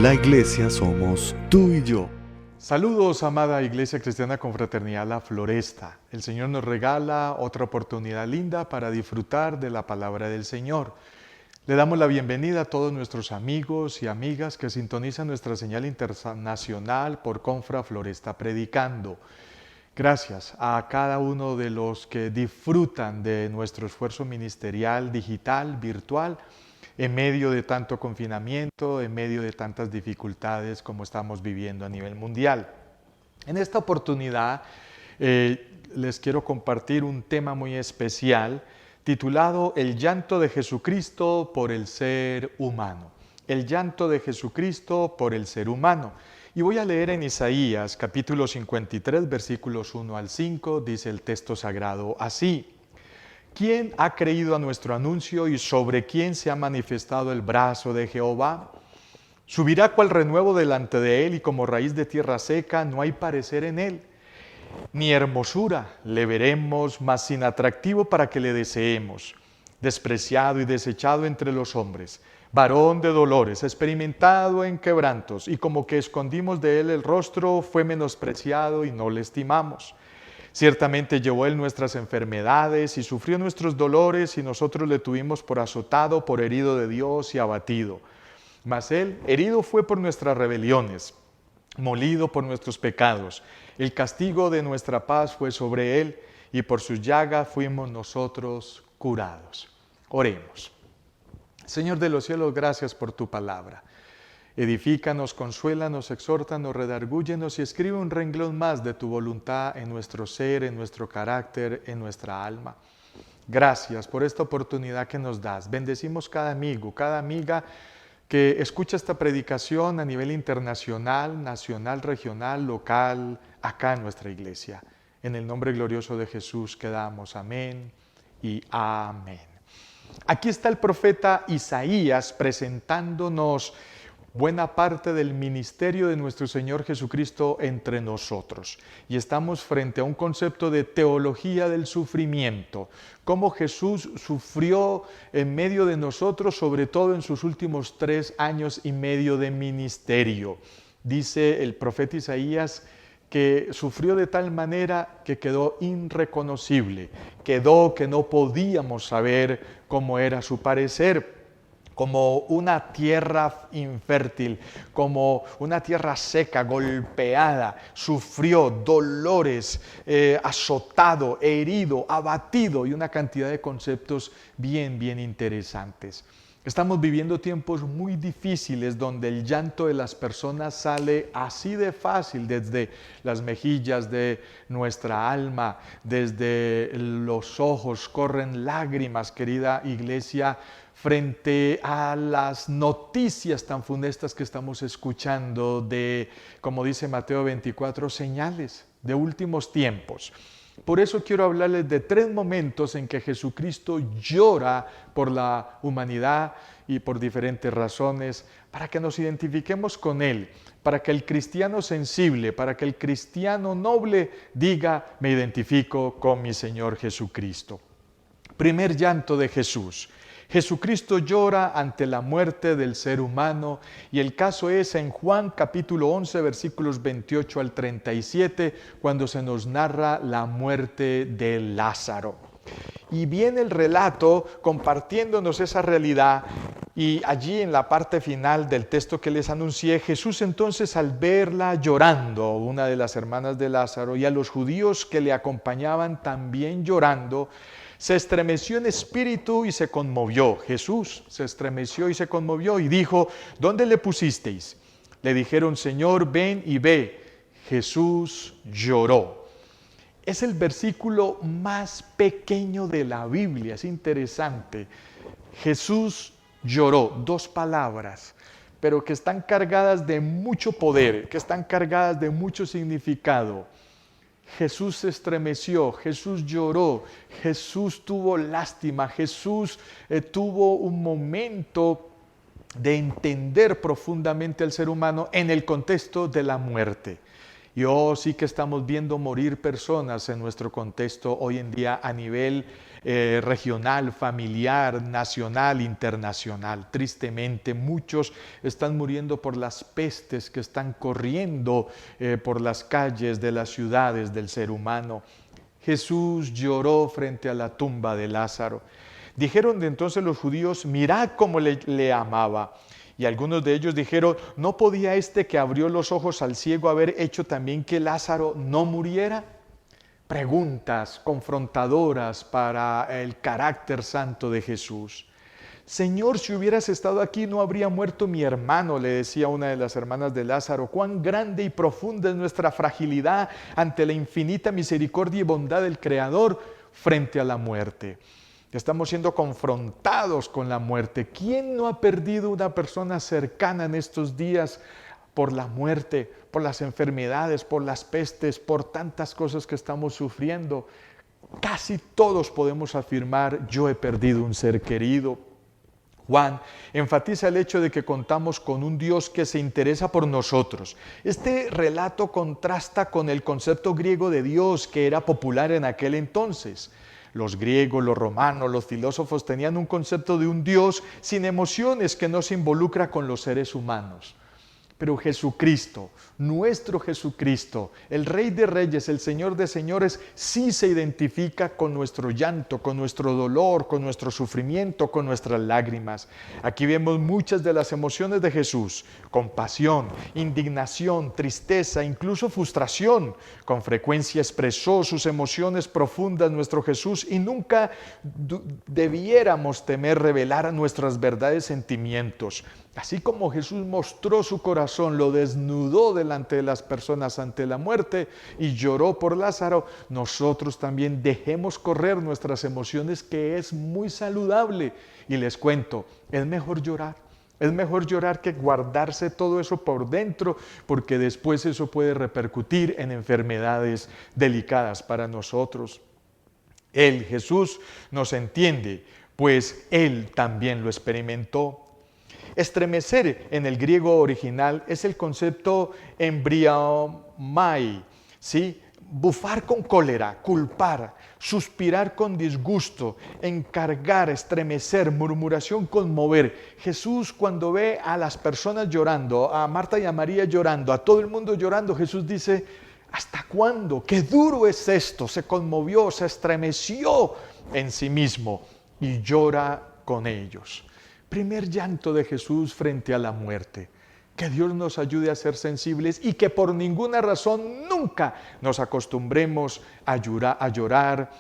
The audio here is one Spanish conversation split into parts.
La iglesia somos tú y yo. Saludos, amada Iglesia Cristiana Confraternidad La Floresta. El Señor nos regala otra oportunidad linda para disfrutar de la palabra del Señor. Le damos la bienvenida a todos nuestros amigos y amigas que sintonizan nuestra señal internacional por Confra Floresta Predicando. Gracias a cada uno de los que disfrutan de nuestro esfuerzo ministerial digital, virtual, en medio de tanto confinamiento, en medio de tantas dificultades como estamos viviendo a nivel mundial. En esta oportunidad les quiero compartir un tema muy especial titulado El llanto de Jesucristo por el ser humano. El llanto de Jesucristo por el ser humano. Y voy a leer en Isaías capítulo 53, versículos 1 al 5, dice el texto sagrado así. ¿Quién ha creído a nuestro anuncio y sobre quién se ha manifestado el brazo de Jehová? Subirá cual renuevo delante de él y como raíz de tierra seca no hay parecer en él. Ni hermosura le veremos, mas sin atractivo para que le deseemos. Despreciado y desechado entre los hombres, varón de dolores, experimentado en quebrantos, y como que escondimos de él el rostro, fue menospreciado y no le estimamos. Ciertamente llevó él nuestras enfermedades y sufrió nuestros dolores y nosotros le tuvimos por azotado, por herido de Dios y abatido. Mas él herido fue por nuestras rebeliones, molido por nuestros pecados. El castigo de nuestra paz fue sobre él y por sus llagas fuimos nosotros curados. Oremos. Señor de los cielos, gracias por tu palabra. Edifícanos, consuélanos, exhórtanos, redargúyenos y escribe un renglón más de tu voluntad en nuestro ser, en nuestro carácter, en nuestra alma. Gracias por esta oportunidad que nos das. Bendecimos cada amigo, cada amiga que escucha esta predicación a nivel internacional, nacional, regional, local, acá en nuestra iglesia. En el nombre glorioso de Jesús quedamos. Amén y amén. Aquí está el profeta Isaías presentándonos buena parte del ministerio de nuestro Señor Jesucristo entre nosotros. Y estamos frente a un concepto de teología del sufrimiento. Cómo Jesús sufrió en medio de nosotros, sobre todo en sus últimos 3 años y medio de ministerio. Dice el profeta Isaías que sufrió de tal manera que quedó irreconocible. Quedó que no podíamos saber cómo era su parecer. Como una tierra infértil, como una tierra seca, golpeada, sufrió dolores, azotado, herido, abatido y una cantidad de conceptos bien interesantes. Estamos viviendo tiempos muy difíciles donde el llanto de las personas sale así de fácil desde las mejillas de nuestra alma, desde los ojos corren lágrimas, querida iglesia, frente a las noticias tan funestas que estamos escuchando de, como dice Mateo 24, señales de últimos tiempos. Por eso quiero hablarles de 3 momentos en que Jesucristo llora por la humanidad y por diferentes razones, para que nos identifiquemos con Él, para que el cristiano sensible, para que el cristiano noble diga, me identifico con mi Señor Jesucristo. Primer llanto de Jesús. Jesucristo llora ante la muerte del ser humano y el caso es en Juan capítulo 11 versículos 28 al 37 cuando se nos narra la muerte de Lázaro. Y viene el relato compartiéndonos esa realidad y allí en la parte final del texto que les anuncié, Jesús entonces al verla llorando, una de las hermanas de Lázaro, y a los judíos que le acompañaban también llorando, se estremeció en espíritu y se conmovió. Jesús se estremeció y se conmovió y dijo, ¿dónde le pusisteis? Le dijeron, Señor, ven y ve. Jesús lloró. Es el versículo más pequeño de la Biblia, es interesante. Jesús lloró, 2 palabras, pero que están cargadas de mucho poder, que están cargadas de mucho significado. Jesús se estremeció, Jesús lloró, Jesús tuvo lástima, Jesús tuvo un momento de entender profundamente al ser humano en el contexto de la muerte. Y oh, sí que estamos viendo morir personas en nuestro contexto hoy en día a nivel regional, familiar, nacional, internacional. Tristemente, muchos están muriendo por las pestes que están corriendo por las calles de las ciudades del ser humano. Jesús lloró frente a la tumba de Lázaro. Dijeron de entonces los judíos, mirad cómo le amaba. Y algunos de ellos dijeron, ¿no podía este que abrió los ojos al ciego haber hecho también que Lázaro no muriera? Preguntas confrontadoras para el carácter santo de Jesús. Señor, si hubieras estado aquí no habría muerto mi hermano, le decía una de las hermanas de Lázaro. Cuán grande y profunda es nuestra fragilidad ante la infinita misericordia y bondad del Creador frente a la muerte. Estamos siendo confrontados con la muerte. ¿Quién no ha perdido una persona cercana en estos días por la muerte, por las enfermedades, por las pestes, por tantas cosas que estamos sufriendo? Casi todos podemos afirmar, yo he perdido un ser querido. Juan enfatiza el hecho de que contamos con un Dios que se interesa por nosotros. Este relato contrasta con el concepto griego de Dios que era popular en aquel entonces. Los griegos, los romanos, los filósofos tenían un concepto de un Dios sin emociones que no se involucra con los seres humanos. Pero Jesucristo, nuestro Jesucristo, el Rey de Reyes, el Señor de Señores, sí se identifica con nuestro llanto, con nuestro dolor, con nuestro sufrimiento, con nuestras lágrimas. Aquí vemos muchas de las emociones de Jesús: compasión, indignación, tristeza, incluso frustración. Con frecuencia expresó sus emociones profundas nuestro Jesús y nunca debiéramos temer revelar nuestras verdades sentimientos. Así como Jesús mostró su corazón, lo desnudó delante de las personas ante la muerte y lloró por Lázaro, nosotros también dejemos correr nuestras emociones, que es muy saludable. Y les cuento, es mejor llorar. Es mejor llorar que guardarse todo eso por dentro, porque después eso puede repercutir en enfermedades delicadas para nosotros. Él, Jesús, nos entiende, pues Él también lo experimentó. Estremecer en el griego original es el concepto embriomai, ¿sí? Bufar con cólera, culpar, suspirar con disgusto, encargar, estremecer, murmuración, conmover. Jesús, cuando ve a las personas llorando, a Marta y a María llorando, a todo el mundo llorando, Jesús dice: ¿hasta cuándo? ¡Qué duro es esto! Se conmovió, se estremeció en sí mismo y llora con ellos. Primer llanto de Jesús frente a la muerte. Que Dios nos ayude a ser sensibles y que por ninguna razón nunca nos acostumbremos a llorar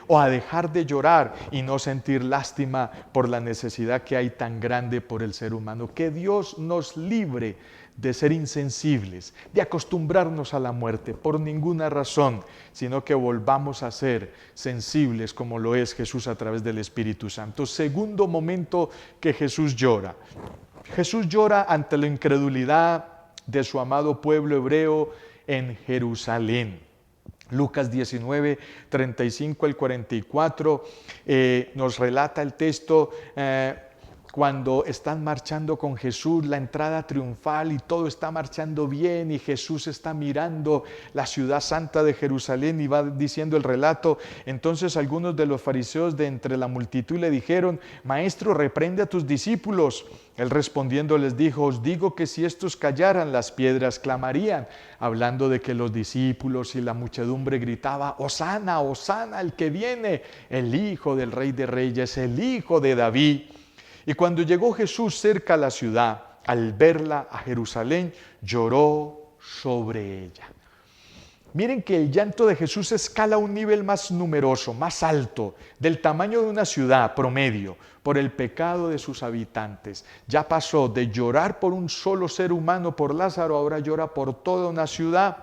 o a dejar de llorar y no sentir lástima por la necesidad que hay tan grande por el ser humano. Que Dios nos libre de ser insensibles, de acostumbrarnos a la muerte por ninguna razón, sino que volvamos a ser sensibles como lo es Jesús a través del Espíritu Santo. Segundo momento que Jesús llora. Jesús llora ante la incredulidad de su amado pueblo hebreo en Jerusalén. Lucas 19, 35 al 44 nos relata el texto cuando están marchando con Jesús, la entrada triunfal y todo está marchando bien y Jesús está mirando la ciudad santa de Jerusalén y va diciendo el relato. Entonces algunos de los fariseos de entre la multitud le dijeron: Maestro, reprende a tus discípulos. Él respondiendo les dijo: os digo que si estos callaran, las piedras clamarían. Hablando de que los discípulos y la muchedumbre gritaba: Hosana, Hosana, el que viene, el Hijo del Rey de Reyes, el Hijo de David. Y cuando llegó Jesús cerca a la ciudad, al verla a Jerusalén, lloró sobre ella. Miren que el llanto de Jesús escala a un nivel más numeroso, más alto, del tamaño de una ciudad promedio, por el pecado de sus habitantes. Ya pasó de llorar por un solo ser humano, por Lázaro, ahora llora por toda una ciudad.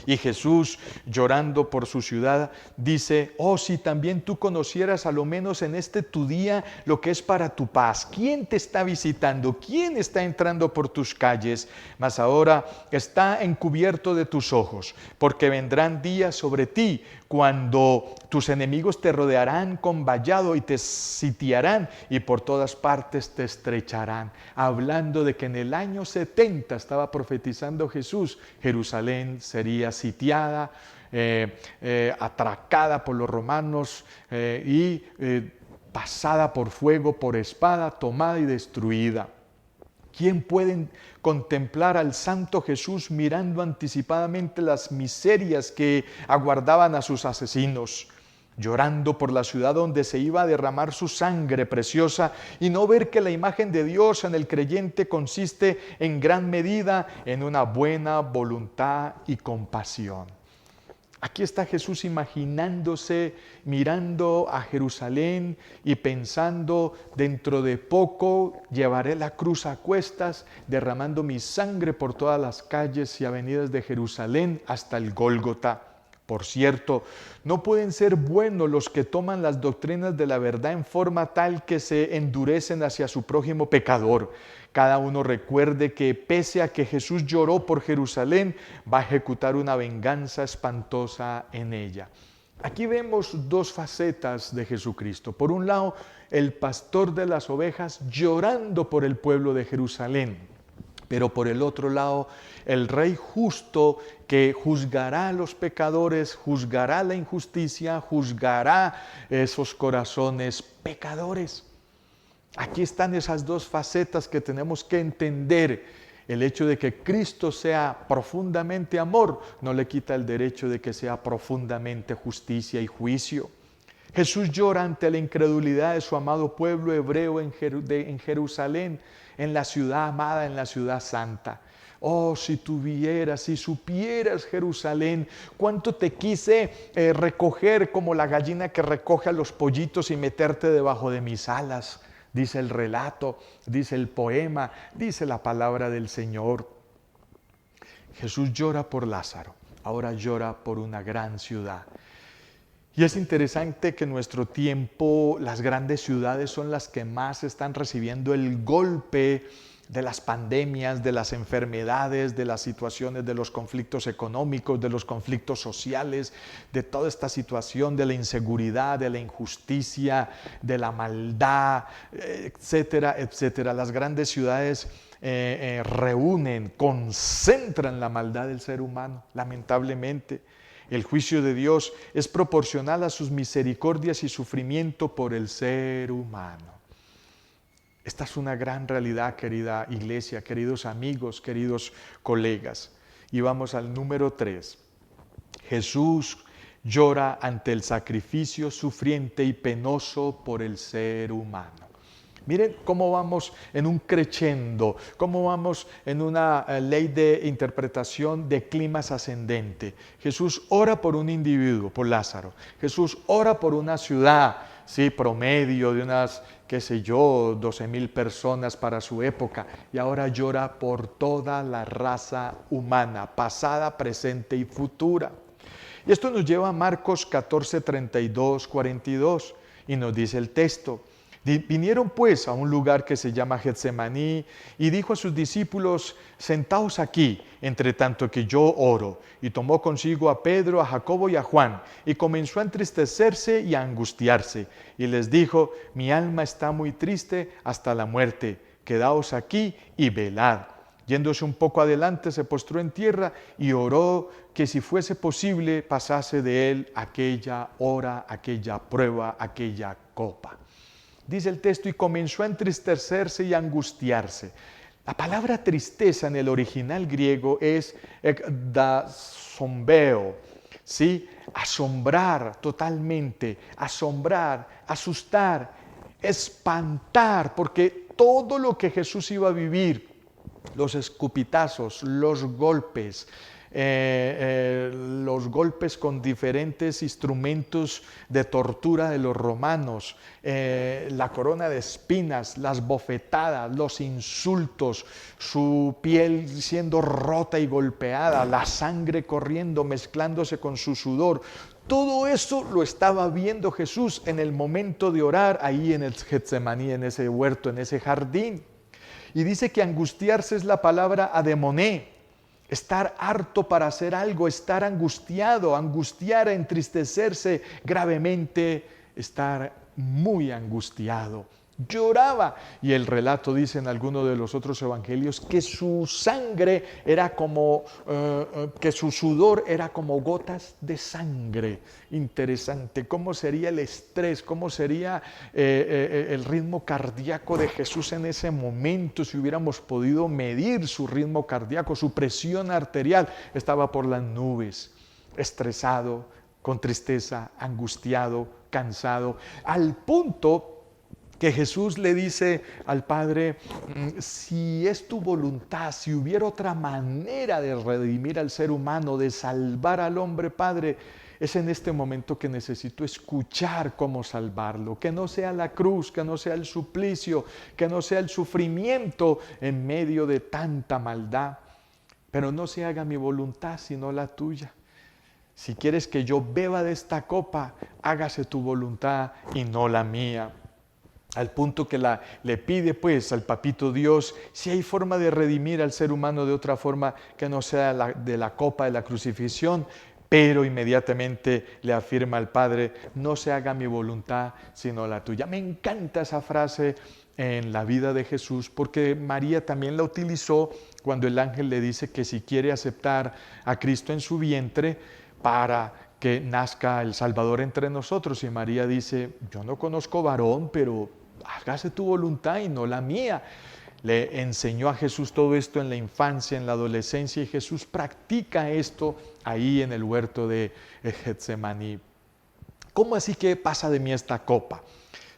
Y Jesús, llorando por su ciudad, dice: oh, si también tú conocieras a lo menos en este tu día lo que es para tu paz. ¿Quién te está visitando? ¿Quién está entrando por tus calles? Mas ahora está encubierto de tus ojos, porque vendrán días sobre ti cuando tus enemigos te rodearán con vallado y te sitiarán y por todas partes te estrecharán. Hablando de que en el año 70 estaba profetizando Jesús, Jerusalén sería sitiada, atracada por los romanos y pasada por fuego, por espada, tomada y destruida. ¿Quién puede contemplar al Santo Jesús mirando anticipadamente las miserias que aguardaban a sus asesinos, llorando por la ciudad donde se iba a derramar su sangre preciosa, y no ver que la imagen de Dios en el creyente consiste en gran medida en una buena voluntad y compasión? Aquí está Jesús imaginándose, mirando a Jerusalén y pensando: dentro de poco llevaré la cruz a cuestas, derramando mi sangre por todas las calles y avenidas de Jerusalén hasta el Gólgota. Por cierto, no pueden ser buenos los que toman las doctrinas de la verdad en forma tal que se endurecen hacia su prójimo pecador. Cada uno recuerde que pese a que Jesús lloró por Jerusalén, va a ejecutar una venganza espantosa en ella. Aquí vemos dos facetas de Jesucristo. Por un lado, el pastor de las ovejas llorando por el pueblo de Jerusalén. Pero por el otro lado, el Rey justo que juzgará a los pecadores, juzgará la injusticia, juzgará esos corazones pecadores. Aquí están esas dos facetas que tenemos que entender. El hecho de que Cristo sea profundamente amor no le quita el derecho de que sea profundamente justicia y juicio. Jesús llora ante la incredulidad de su amado pueblo hebreo en Jerusalén, en la ciudad amada, en la ciudad santa. Oh, si tú vieras, si supieras, Jerusalén, cuánto te quise recoger como la gallina que recoge a los pollitos y meterte debajo de mis alas. Dice el relato, dice el poema, dice la palabra del Señor. Jesús llora por Lázaro, ahora llora por una gran ciudad. Y es interesante que en nuestro tiempo las grandes ciudades son las que más están recibiendo el golpe de las pandemias, de las enfermedades, de las situaciones, de los conflictos económicos, de los conflictos sociales, de toda esta situación, de la inseguridad, de la injusticia, de la maldad, etcétera, etcétera. Las grandes ciudades reúnen, concentran la maldad del ser humano, lamentablemente. El juicio de Dios es proporcional a sus misericordias y sufrimiento por el ser humano. Esta es una gran realidad, querida iglesia, queridos amigos, queridos colegas. Y vamos al número 3. Jesús llora ante el sacrificio sufriente y penoso por el ser humano. Miren cómo vamos en un crescendo, cómo vamos en una ley de interpretación de climas ascendente. Jesús ora por un individuo, por Lázaro. Jesús ora por una ciudad, sí, promedio de unas, 12,000 personas para su época. Y ahora llora por toda la raza humana, pasada, presente y futura. Y esto nos lleva a Marcos 14, 32, 42. Y nos dice el texto: vinieron pues a un lugar que se llama Getsemaní y dijo a sus discípulos: sentaos aquí, entre tanto que yo oro. Y tomó consigo a Pedro, a Jacobo y a Juan, y comenzó a entristecerse y a angustiarse. Y les dijo: mi alma está muy triste hasta la muerte, quedaos aquí y velad. Yéndose un poco adelante, se postró en tierra y oró que si fuese posible pasase de él aquella hora, aquella prueba, aquella copa. Dice el texto: y comenzó a entristecerse y a angustiarse. La palabra tristeza en el original griego es ekdasombeo, ¿sí? Asombrar totalmente, asombrar, asustar, espantar, porque todo lo que Jesús iba a vivir, los escupitazos, los golpes, los golpes con diferentes instrumentos de tortura de los romanos, la corona de espinas, las bofetadas, los insultos, su piel siendo rota y golpeada, la sangre corriendo, mezclándose con su sudor. Todo eso lo estaba viendo Jesús en el momento de orar ahí en el Getsemaní, en ese huerto, en ese jardín. Y dice que angustiarse es la palabra ademoné, estar harto para hacer algo, estar angustiado, angustiar, entristecerse gravemente, estar muy angustiado. Lloraba, y el relato dice en alguno de los otros evangelios que su sangre era como, que su sudor era como gotas de sangre. Interesante, ¿cómo sería el estrés? ¿Cómo sería el ritmo cardíaco de Jesús en ese momento? Si hubiéramos podido medir su ritmo cardíaco, su presión arterial, estaba por las nubes, estresado, con tristeza, angustiado, cansado, al punto que Jesús le dice al Padre, si es tu voluntad, si hubiera otra manera de redimir al ser humano, de salvar al hombre, Padre, es en este momento que necesito escuchar cómo salvarlo, que no sea la cruz, que no sea el suplicio, que no sea el sufrimiento en medio de tanta maldad, pero no se haga mi voluntad sino la tuya. Si quieres que yo beba de esta copa, hágase tu voluntad y no la mía. Al punto que le pide pues al papito Dios si hay forma de redimir al ser humano de otra forma que no sea de la copa de la crucifixión, pero inmediatamente le afirma al Padre, no se haga mi voluntad sino la tuya. Me encanta esa frase en la vida de Jesús porque María también la utilizó cuando el ángel le dice que si quiere aceptar a Cristo en su vientre para que nazca el Salvador entre nosotros. Y María dice, yo no conozco varón, pero hágase tu voluntad y no la mía. Le enseñó a Jesús todo esto en la infancia, en la adolescencia, y Jesús practica esto ahí en el huerto de Getsemaní. ¿Cómo así que pasa de mí esta copa?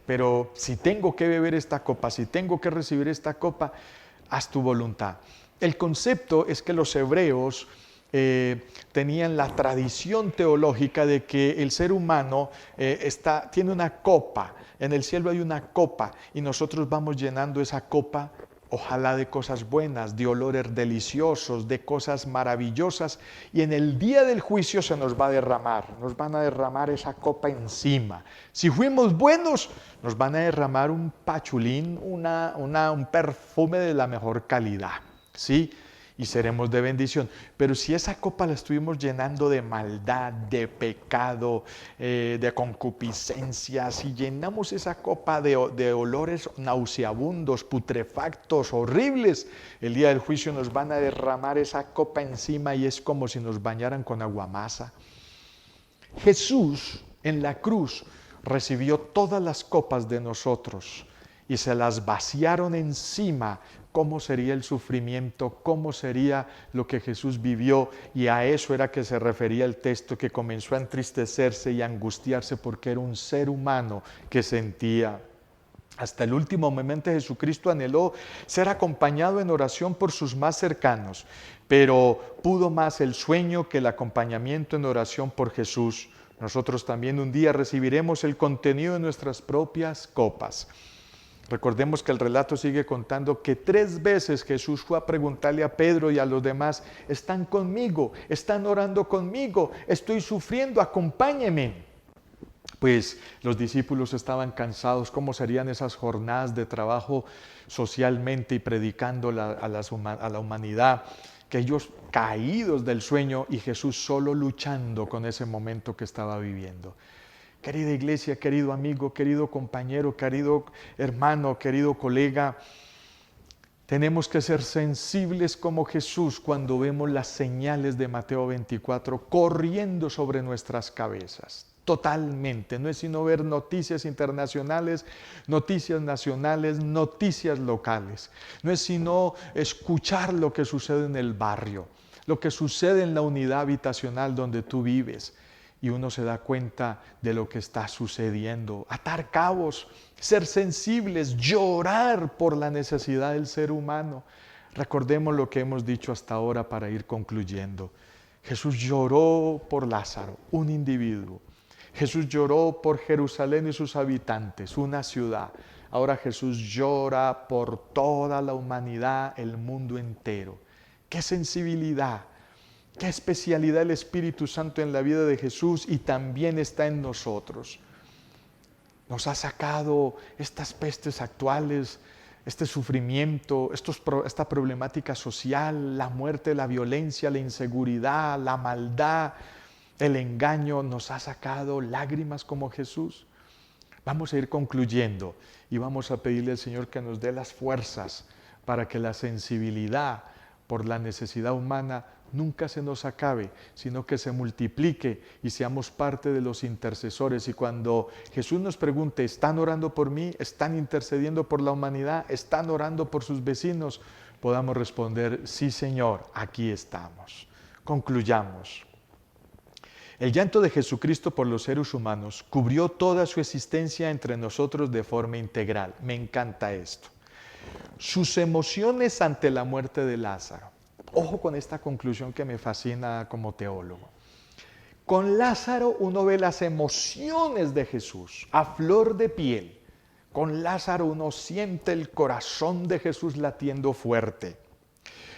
Pero si tengo que beber esta copa, si tengo que recibir esta copa, haz tu voluntad. El concepto es que los hebreos tenían la tradición teológica de que el ser humano tiene una copa, en el cielo hay una copa y nosotros vamos llenando esa copa, ojalá de cosas buenas, de olores deliciosos, de cosas maravillosas, y en el día del juicio se nos va a derramar, nos van a derramar esa copa encima. Si fuimos buenos, nos van a derramar un pachulín, un perfume de la mejor calidad, ¿sí? Y seremos de bendición. Pero si esa copa la estuvimos llenando de maldad, de pecado, de concupiscencia, si llenamos esa copa de olores nauseabundos, putrefactos, horribles, el día del juicio nos van a derramar esa copa encima y es como si nos bañaran con aguamasa. Jesús en la cruz recibió todas las copas de nosotros y se las vaciaron encima. ¿Cómo sería el sufrimiento? ¿Cómo sería lo que Jesús vivió? Y a eso era que se refería el texto, que comenzó a entristecerse y a angustiarse porque era un ser humano que sentía. Hasta el último momento Jesucristo anheló ser acompañado en oración por sus más cercanos, pero pudo más el sueño que el acompañamiento en oración por Jesús. Nosotros también un día recibiremos el contenido de nuestras propias copas. Recordemos que el relato sigue contando que 3 veces Jesús fue a preguntarle a Pedro y a los demás, ¿están conmigo? ¿Están orando conmigo? Estoy sufriendo, acompáñenme. Pues los discípulos estaban cansados. ¿Cómo serían esas jornadas de trabajo socialmente y predicando a la humanidad? Que ellos caídos del sueño y Jesús solo luchando con ese momento que estaba viviendo. Querida iglesia, querido amigo, querido compañero, querido hermano, querido colega, tenemos que ser sensibles como Jesús cuando vemos las señales de Mateo 24 corriendo sobre nuestras cabezas. Totalmente, no es sino ver noticias internacionales, noticias nacionales, noticias locales. No es sino escuchar lo que sucede en el barrio, lo que sucede en la unidad habitacional donde tú vives. Y uno se da cuenta de lo que está sucediendo. Atar cabos, ser sensibles, llorar por la necesidad del ser humano. Recordemos lo que hemos dicho hasta ahora para ir concluyendo. Jesús lloró por Lázaro, un individuo. Jesús lloró por Jerusalén y sus habitantes, una ciudad. Ahora Jesús llora por toda la humanidad, el mundo entero. ¡Qué sensibilidad! ¡Qué especialidad el Espíritu Santo en la vida de Jesús y también está en nosotros! Nos ha sacado estas pestes actuales, este sufrimiento, esta problemática social, la muerte, la violencia, la inseguridad, la maldad, el engaño, nos ha sacado lágrimas como Jesús. Vamos a ir concluyendo y vamos a pedirle al Señor que nos dé las fuerzas para que la sensibilidad por la necesidad humana nunca se nos acabe, sino que se multiplique y seamos parte de los intercesores. Y cuando Jesús nos pregunte, ¿están orando por mí? ¿Están intercediendo por la humanidad? ¿Están orando por sus vecinos? Podamos responder, sí Señor, aquí estamos. Concluyamos. El llanto de Jesucristo por los seres humanos cubrió toda su existencia entre nosotros de forma integral. Me encanta esto. Sus emociones ante la muerte de Lázaro. Ojo con esta conclusión que me fascina como teólogo. Con Lázaro uno ve las emociones de Jesús a flor de piel. Con Lázaro uno siente el corazón de Jesús latiendo fuerte.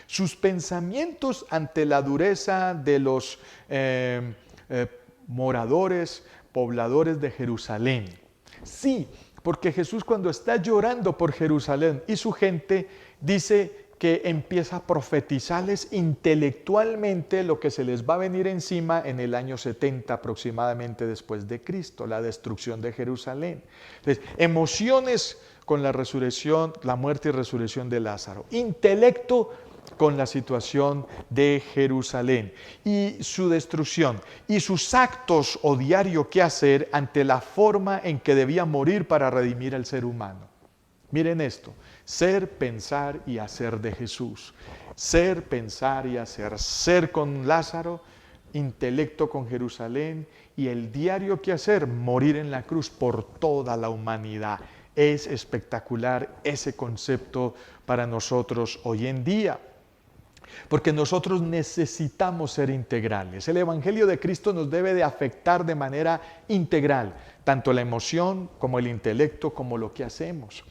Sus pensamientos ante la dureza de los moradores, pobladores de Jerusalén. Sí, porque Jesús cuando está llorando por Jerusalén y su gente, dice que empieza a profetizarles intelectualmente lo que se les va a venir encima en el año 70 aproximadamente después de Cristo, la destrucción de Jerusalén. Entonces, emociones con la resurrección, la muerte y resurrección de Lázaro. Intelecto con la situación de Jerusalén y su destrucción y sus actos o diario que hacer ante la forma en que debía morir para redimir al ser humano. Miren esto, ser, pensar y hacer de Jesús. Ser, pensar y hacer. Ser con Lázaro, intelecto con Jerusalén y el diario que hacer, morir en la cruz por toda la humanidad. Es espectacular ese concepto para nosotros hoy en día. Porque nosotros necesitamos ser integrales. El Evangelio de Cristo nos debe de afectar de manera integral, tanto la emoción como el intelecto, como lo que hacemos.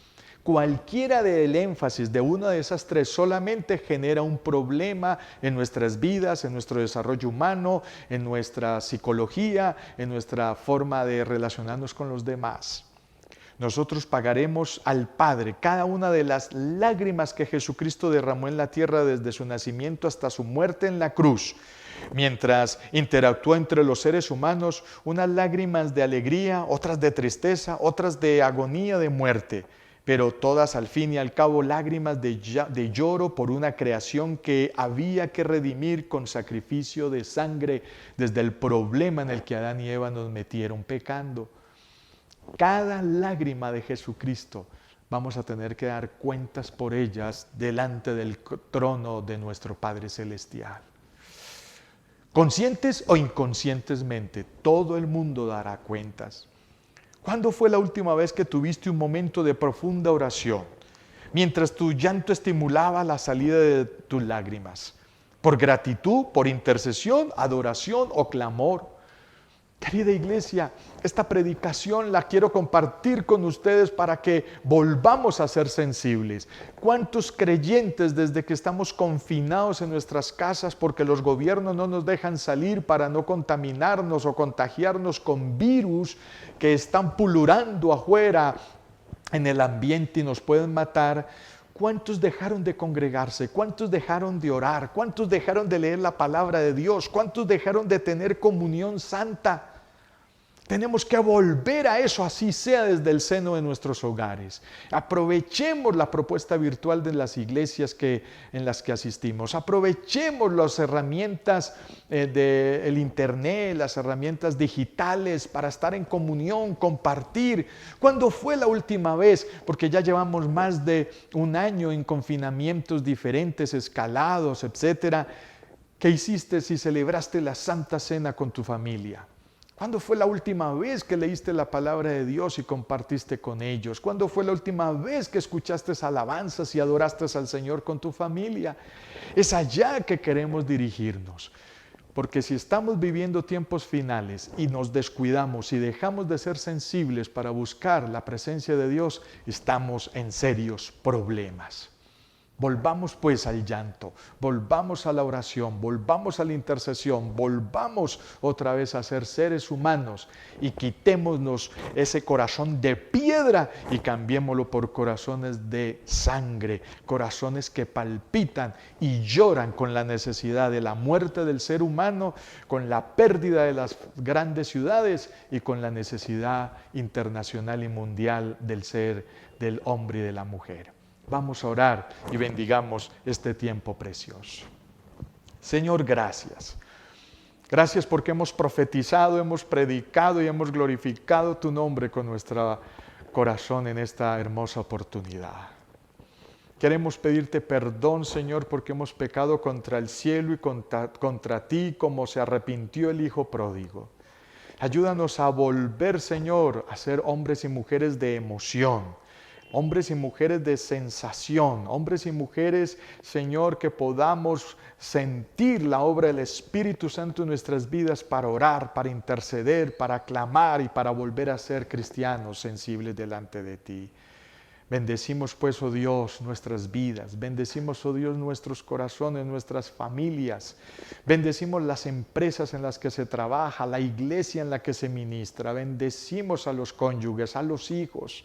Cualquiera del énfasis de una de esas tres solamente genera un problema en nuestras vidas, en nuestro desarrollo humano, en nuestra psicología, en nuestra forma de relacionarnos con los demás. Nosotros pagaremos al Padre cada una de las lágrimas que Jesucristo derramó en la tierra desde su nacimiento hasta su muerte en la cruz. Mientras interactuó entre los seres humanos, unas lágrimas de alegría, otras de tristeza, otras de agonía, de muerte. Pero todas al fin y al cabo lágrimas de lloro por una creación que había que redimir con sacrificio de sangre desde el problema en el que Adán y Eva nos metieron pecando. Cada lágrima de Jesucristo vamos a tener que dar cuentas por ellas delante del trono de nuestro Padre Celestial. Conscientes o inconscientemente, todo el mundo dará cuentas. ¿Cuándo fue la última vez que tuviste un momento de profunda oración, mientras tu llanto estimulaba la salida de tus lágrimas? ¿Por gratitud, por intercesión, adoración o clamor? Querida iglesia, esta predicación la quiero compartir con ustedes para que volvamos a ser sensibles. ¿Cuántos creyentes desde que estamos confinados en nuestras casas porque los gobiernos no nos dejan salir para no contaminarnos o contagiarnos con virus que están pululando afuera en el ambiente y nos pueden matar? ¿Cuántos dejaron de congregarse? ¿Cuántos dejaron de orar? ¿Cuántos dejaron de leer la palabra de Dios? ¿Cuántos dejaron de tener comunión santa? Tenemos que volver a eso, así sea desde el seno de nuestros hogares. Aprovechemos la propuesta virtual de las iglesias en las que asistimos. Aprovechemos las herramientas del internet, las herramientas digitales para estar en comunión, compartir. ¿Cuándo fue la última vez? Porque ya llevamos más de un año en confinamientos diferentes, escalados, etcétera. ¿Qué hiciste si celebraste la Santa Cena con tu familia? ¿Cuándo fue la última vez que leíste la palabra de Dios y compartiste con ellos? ¿Cuándo fue la última vez que escuchaste alabanzas y adoraste al Señor con tu familia? Es allá que queremos dirigirnos. Porque si estamos viviendo tiempos finales y nos descuidamos y dejamos de ser sensibles para buscar la presencia de Dios, estamos en serios problemas. Volvamos pues al llanto, volvamos a la oración, volvamos a la intercesión, volvamos otra vez a ser seres humanos y quitémonos ese corazón de piedra y cambiémoslo por corazones de sangre, corazones que palpitan y lloran con la necesidad de la muerte del ser humano, con la pérdida de las grandes ciudades y con la necesidad internacional y mundial del ser del hombre y de la mujer. Vamos a orar y bendigamos este tiempo precioso. Señor, gracias. Gracias porque hemos profetizado, hemos predicado y hemos glorificado tu nombre con nuestro corazón en esta hermosa oportunidad. Queremos pedirte perdón, Señor, porque hemos pecado contra el cielo y contra ti, como se arrepintió el Hijo pródigo. Ayúdanos a volver, Señor, a ser hombres y mujeres de emoción. Hombres y mujeres de sensación, hombres y mujeres, Señor, que podamos sentir la obra del Espíritu Santo en nuestras vidas para orar, para interceder, para clamar y para volver a ser cristianos sensibles delante de ti. Bendecimos pues, oh Dios, nuestras vidas, bendecimos, oh Dios, nuestros corazones, nuestras familias, bendecimos las empresas en las que se trabaja, la iglesia en la que se ministra, bendecimos a los cónyuges, a los hijos.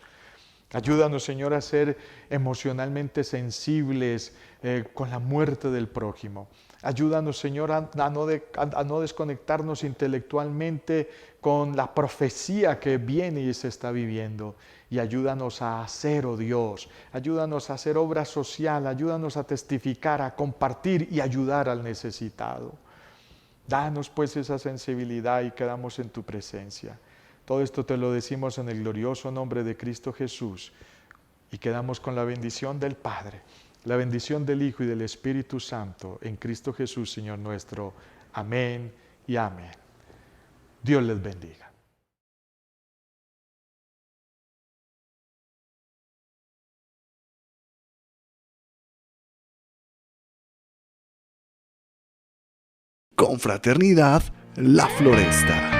Ayúdanos, Señor, a ser emocionalmente sensibles con la muerte del prójimo. Ayúdanos, Señor, a no desconectarnos intelectualmente con la profecía que viene y se está viviendo. Y ayúdanos a hacer, oh Dios, ayúdanos a hacer obra social, ayúdanos a testificar, a compartir y ayudar al necesitado. Danos pues esa sensibilidad y quedamos en tu presencia. Todo esto te lo decimos en el glorioso nombre de Cristo Jesús y quedamos con la bendición del Padre, la bendición del Hijo y del Espíritu Santo en Cristo Jesús, Señor nuestro. Amén y amén. Dios les bendiga. Confraternidad La Floresta.